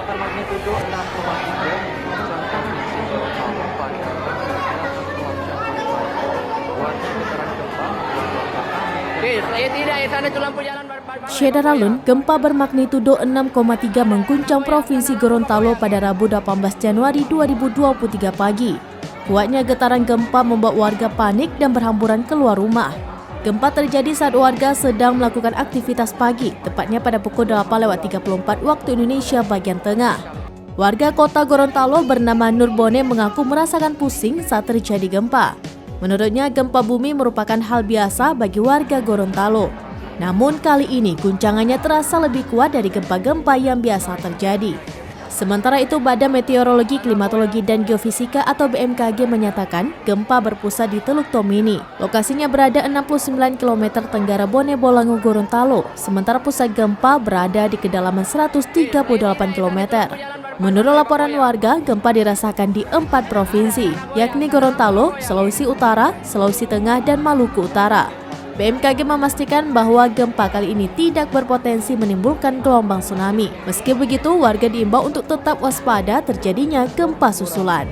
bermagnitudo 6,3 mengguncang provinsi Gorontalo pada warga getaran gempa membuat warga panik. Saya tidak, sana itu lampu jalan. Syederalun, gempa bermagnitudo 6,3 mengguncang Provinsi Gorontalo pada Rabu 18 Januari 2023 pagi. Kuatnya getaran gempa membuat warga panik dan berhamburan keluar rumah. Gempa terjadi saat warga sedang melakukan aktivitas pagi, tepatnya pada pukul 8:34 waktu Indonesia bagian tengah. Warga kota Gorontalo bernama Nur Bone mengaku merasakan pusing saat terjadi gempa. Menurutnya, gempa bumi merupakan hal biasa bagi warga Gorontalo. Namun kali ini guncangannya terasa lebih kuat dari gempa-gempa yang biasa terjadi. Sementara itu, Badan Meteorologi, Klimatologi, dan Geofisika atau BMKG menyatakan gempa berpusat di Teluk Tomini. Lokasinya berada 69 km tenggara Bone Bolango, Gorontalo, sementara pusat gempa berada di kedalaman 138 km. Menurut laporan warga, gempa dirasakan di 4 provinsi, yakni Gorontalo, Sulawesi Utara, Sulawesi Tengah, dan Maluku Utara. BMKG memastikan bahwa gempa kali ini tidak berpotensi menimbulkan gelombang tsunami. Meski begitu, warga diimbau untuk tetap waspada terjadinya gempa susulan.